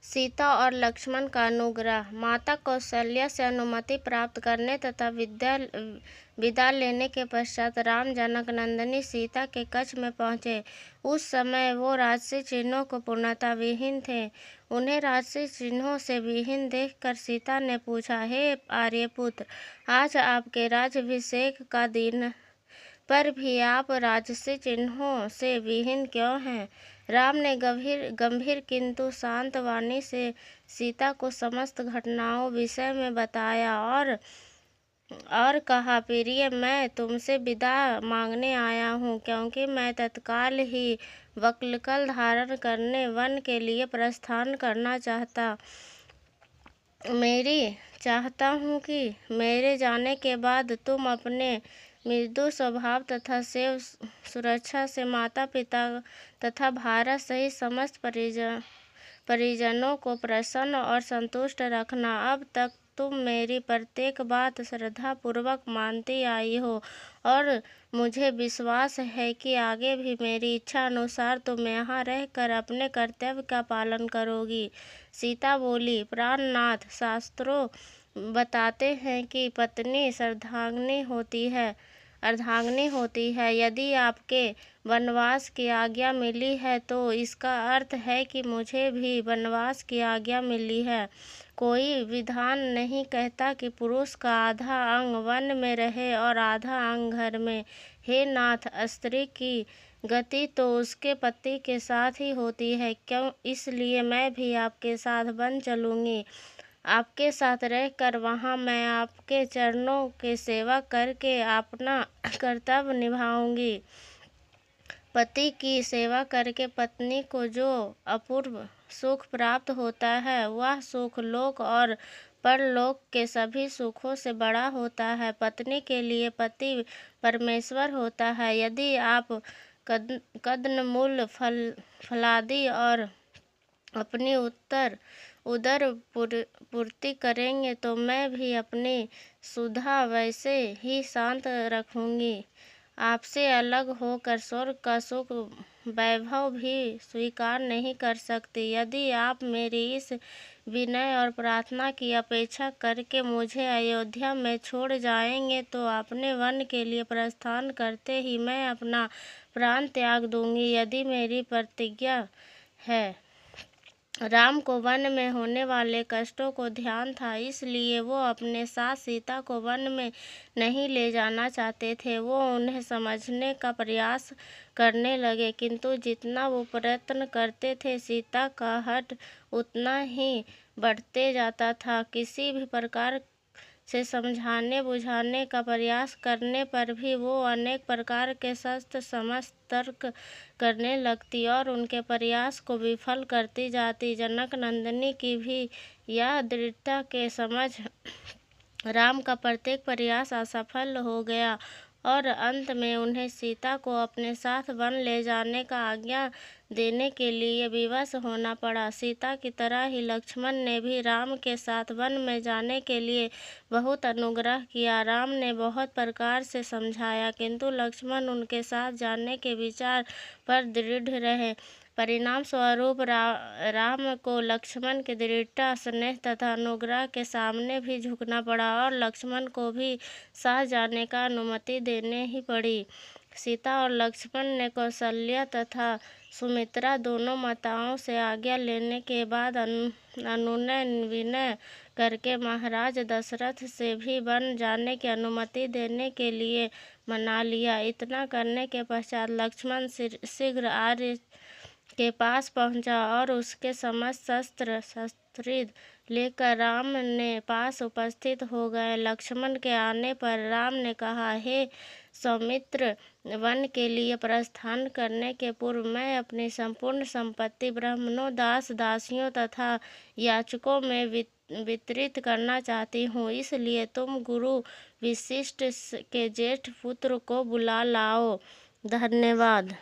सीता और लक्ष्मण का अनुग्रह। माता कौशल्या से अनुमति प्राप्त करने तथा विदा लेने के पश्चात राम जनक नंदिनी सीता के कक्ष में पहुँचे। उस समय वो राजसी चिन्हों को पूर्णतः विहीन थे। उन्हें राजसी चिन्हों से विहीन देखकर सीता ने पूछा, हे आर्यपुत्र, आज आपके राज्याभिषेक का दिन पर भी आप राजसी चिन्हों से विहीन क्यों हैं? राम ने गंभीर किंतु शांत वाणी से सीता को समस्त घटनाओं विषय में बताया और कहा, प्रिय, मैं तुमसे विदा मांगने आया हूँ, क्योंकि मैं तत्काल ही वक्लकल धारण करने वन के लिए प्रस्थान करना चाहता हूँ कि मेरे जाने के बाद तुम अपने मृदु स्वभाव तथा सेव सुरक्षा से माता पिता तथा भारत सहित समस्त परिजनों को प्रसन्न और संतुष्ट रखना। अब तक तुम मेरी प्रत्येक बात श्रद्धापूर्वक मानती आई हो और मुझे विश्वास है कि आगे भी मेरी इच्छा अनुसार तुम यहाँ रहकर अपने कर्तव्य का पालन करोगी। सीता बोली, प्राणनाथ, शास्त्रों बताते हैं कि पत्नी अर्धांगिनी होती है। यदि आपके वनवास की आज्ञा मिली है तो इसका अर्थ है कि मुझे भी वनवास की आज्ञा मिली है। कोई विधान नहीं कहता कि पुरुष का आधा अंग वन में रहे और आधा अंग घर में। हे नाथ, स्त्री की गति तो उसके पति के साथ ही होती है, क्यों? इसलिए मैं भी आपके साथ वन चलूँगी। आपके साथ रहकर वहाँ मैं आपके चरणों की सेवा करके अपना कर्तव्य निभाऊंगी। पति की सेवा करके पत्नी को जो अपूर्व सुख प्राप्त होता है, वह सुख लोक और परलोक के सभी सुखों से बड़ा होता है। पत्नी के लिए पति परमेश्वर होता है। यदि आप कंदमूल फलादि और अपनी उदर पूर्ति करेंगे तो मैं भी अपनी सुधा वैसे ही शांत रखूंगी। आपसे अलग होकर स्वर्ग का सुख वैभव भी स्वीकार नहीं कर सकती। यदि आप मेरी इस विनय और प्रार्थना की अपेक्षा करके मुझे अयोध्या में छोड़ जाएंगे तो अपने वन के लिए प्रस्थान करते ही मैं अपना प्राण त्याग दूंगी। यदि मेरी प्रतिज्ञा है। राम को वन में होने वाले कष्टों को ध्यान था, इसलिए वो अपने साथ सीता को वन में नहीं ले जाना चाहते थे। वो उन्हें समझाने का प्रयास करने लगे, किंतु जितना वो प्रयत्न करते थे सीता का हठ उतना ही बढ़ते जाता था। किसी भी प्रकार से समझाने बुझाने का प्रयास करने पर भी वो अनेक प्रकार के शस्त्र समस्त तर्क करने लगती और उनके प्रयास को विफल करती जाती। जनक नंदिनी की भी यह दृढ़ता के समझ राम का प्रत्येक प्रयास असफल हो गया और अंत में उन्हें सीता को अपने साथ वन ले जाने का आज्ञा देने के लिए विवश होना पड़ा। सीता की तरह ही लक्ष्मण ने भी राम के साथ वन में जाने के लिए बहुत अनुग्रह किया। राम ने बहुत प्रकार से समझाया, किंतु लक्ष्मण उनके साथ जाने के विचार पर दृढ़ रहे। परिणाम स्वरूप राम को लक्ष्मण की दृढ़ता, स्नेह तथा अनुग्रह के सामने भी झुकना पड़ा और लक्ष्मण को भी साथ जाने का अनुमति देने ही पड़ी। सीता और लक्ष्मण ने कौशल्या तथा सुमित्रा दोनों माताओं से आज्ञा लेने के बाद अनुनय विनय करके महाराज दशरथ से भी वन जाने की अनुमति देने के लिए मना लिया। इतना करने के पश्चात लक्ष्मण शीघ्र आर्य के पास पहुंचा और उसके समस्त शस्त्र लेकर राम ने पास उपस्थित हो गए। लक्ष्मण के आने पर राम ने कहा, हे सौमित्र, वन के लिए प्रस्थान करने के पूर्व मैं अपनी संपूर्ण संपत्ति ब्राह्मणों, दास दासियों तथा याचकों में वितरित करना चाहती हूँ। इसलिए तुम गुरु वशिष्ठ के ज्येष्ठ पुत्र को बुला लाओ। धन्यवाद।